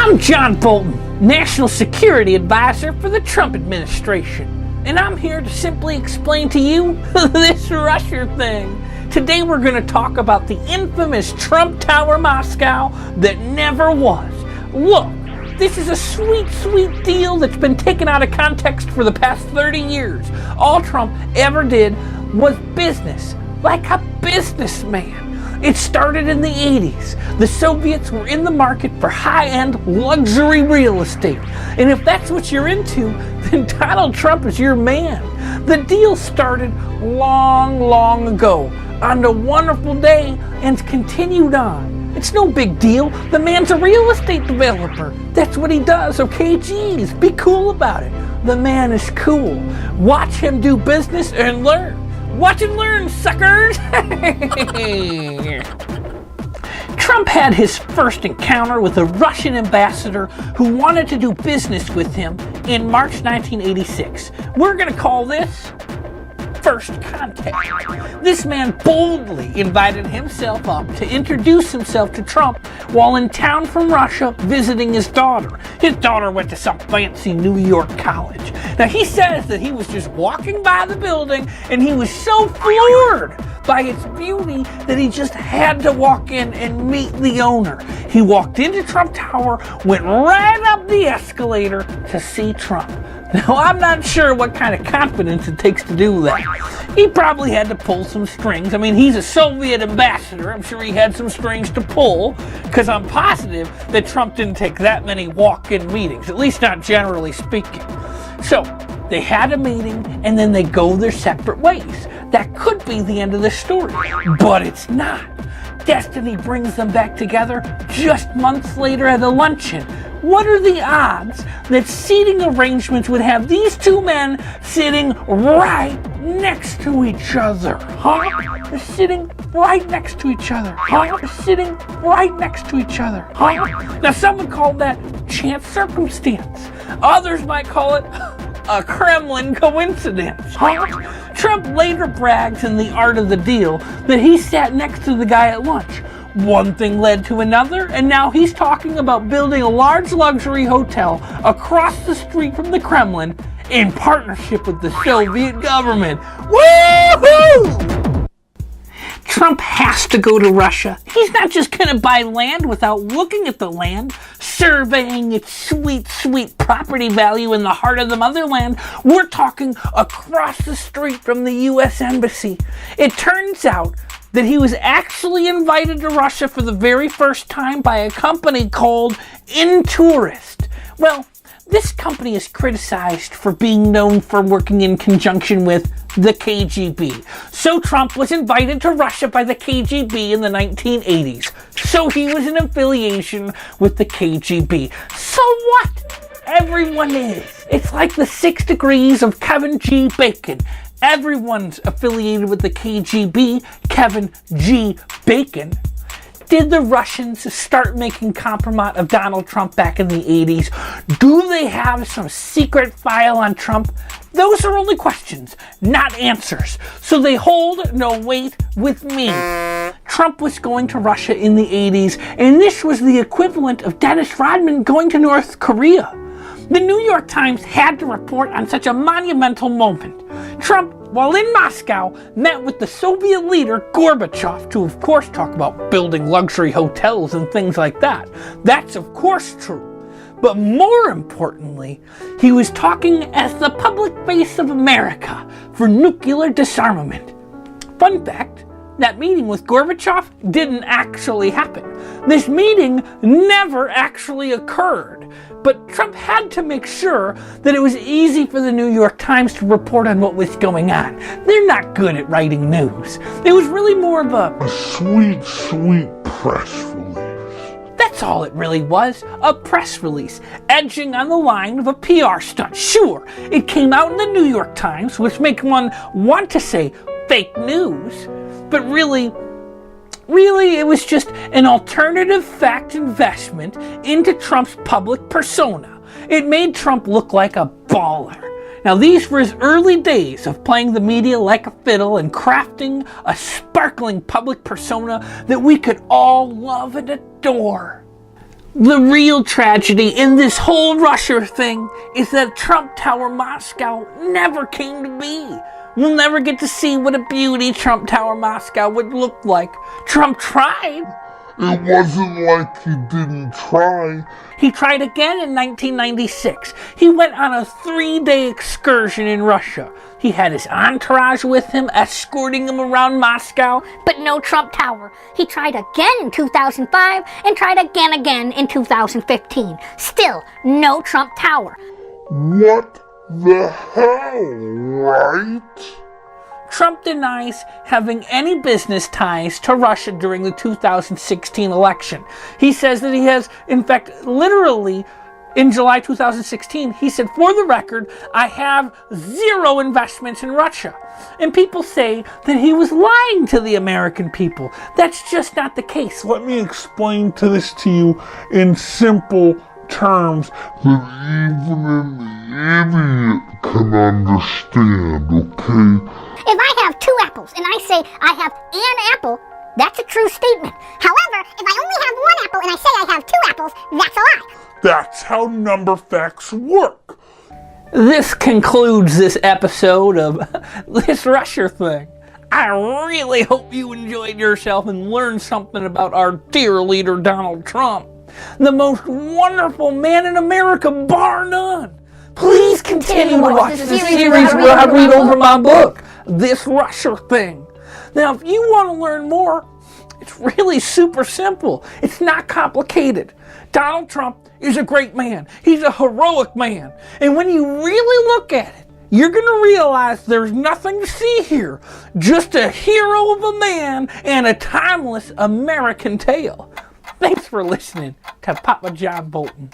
I'm John Bolton, National Security Advisor for the Trump administration, and I'm here to simply explain to you this Russier thing. Today we're going to talk about the infamous Trump Tower Moscow that never was. Look, this is a sweet, sweet deal that's been taken out of context for the past 30 years. All Trump ever did was business, like a businessman. It started in the 80s. The Soviets were in the market for high-end luxury real estate. And if that's what you're into, then Donald Trump is your man. The deal started long, long ago on a wonderful day and continued on. It's no big deal. The man's a real estate developer. That's what he does, okay? Geez, be cool about it. The man is cool. Watch him do business and learn. Watch and learn, suckers! Trump had his first encounter with a Russian ambassador who wanted to do business with him in March 1986. We're going to call this first contact. This man boldly invited himself up to introduce himself to Trump while in town from Russia visiting his daughter. His daughter went to some fancy New York college. Now he says that he was just walking by the building and he was so floored by its beauty that he just had to walk in and meet the owner. He walked into Trump Tower, went right up the escalator to see Trump. Now, I'm not sure what kind of confidence it takes to do that. He probably had to pull some strings. I mean, he's a Soviet ambassador. I'm sure he had some strings to pull, because I'm positive that Trump didn't take that many walk-in meetings, at least not generally speaking. So, they had a meeting, and then they go their separate ways. That could be the end of the story, but it's not. Destiny brings them back together just months later at a luncheon. What are the odds that seating arrangements would have these two men sitting right next to each other? Huh? They're sitting right next to each other. Huh? They're sitting right next to each other. Huh? Now, some would call that chance circumstance. Others might call it a Kremlin coincidence. Huh? Trump later brags in The Art of the Deal that he sat next to the guy at lunch. One thing led to another, and now he's talking about building a large luxury hotel across the street from the Kremlin in partnership with the Soviet government. Woo-hoo! Trump has to go to Russia. He's not just going to buy land without looking at the land, surveying its sweet, sweet property value in the heart of the motherland. We're talking across the street from the U.S. Embassy. It turns out that he was actually invited to Russia for the very first time by a company called Intourist. Well, this company is criticized for being known for working in conjunction with the KGB. So Trump was invited to Russia by the KGB in the 1980s. So he was in affiliation with the KGB. So what? Everyone is. It's like the 6 degrees of Kevin G Bacon. Everyone's affiliated with the KGB, Kevin G Bacon. Did the Russians start making compromise of Donald Trump back in the 80s? Do they have some secret file on Trump? Those are only questions, not answers. So they hold no weight with me. Trump was going to Russia in the 80s, and this was the equivalent of Dennis Rodman going to North Korea. The New York Times had to report on such a monumental moment. Trump, while in Moscow, met with the Soviet leader Gorbachev to, of course, talk about building luxury hotels and things like that. That's, of course, true. But more importantly, he was talking as the public face of America for nuclear disarmament. Fun fact, that meeting with Gorbachev didn't actually happen. This meeting never actually occurred. But Trump had to make sure that it was easy for the New York Times to report on what was going on. They're not good at writing news. It was really more of a sweet, sweet press release. That's all it really was, a press release, edging on the line of a PR stunt. Sure, it came out in the New York Times, which makes one want to say fake news, but really, it was just an alternative fact investment into Trump's public persona. It made Trump look like a baller. Now, these were his early days of playing the media like a fiddle and crafting a sparkling public persona that we could all love and adore. The real tragedy in this whole Russier thing is that Trump Tower Moscow never came to be. We'll never get to see what a beauty Trump Tower Moscow would look like. Trump tried. It wasn't like he didn't try. He tried again in 1996. He went on a 3-day excursion in Russia. He had his entourage with him, escorting him around Moscow. But no Trump Tower. He tried again in 2005 and tried again in 2015. Still, no Trump Tower. What the hell, right? Trump denies having any business ties to Russia during the 2016 election. He says that he has, in fact, literally, in July 2016, he said, "For the record, I have 0 investments in Russia." And people say that he was lying to the American people. That's just not the case. Let me explain this to you in simple terms that even an idiot can understand, okay? If I have 2 apples and I say I have an apple, that's a true statement. However, if I only have 1 apple and I say I have 2 apples, that's a lie. That's how number facts work. This concludes this episode of this Russier thing. I really hope you enjoyed yourself and learned something about our dear leader Donald Trump, the most wonderful man in America, bar none. Please continue to watch the series where I read over my book, This Russier Thing. Now, if you want to learn more, it's really super simple. It's not complicated. Donald Trump is a great man. He's a heroic man. And when you really look at it, you're going to realize there's nothing to see here. Just a hero of a man and a timeless American tale. Thanks for listening to Papa John Bolton.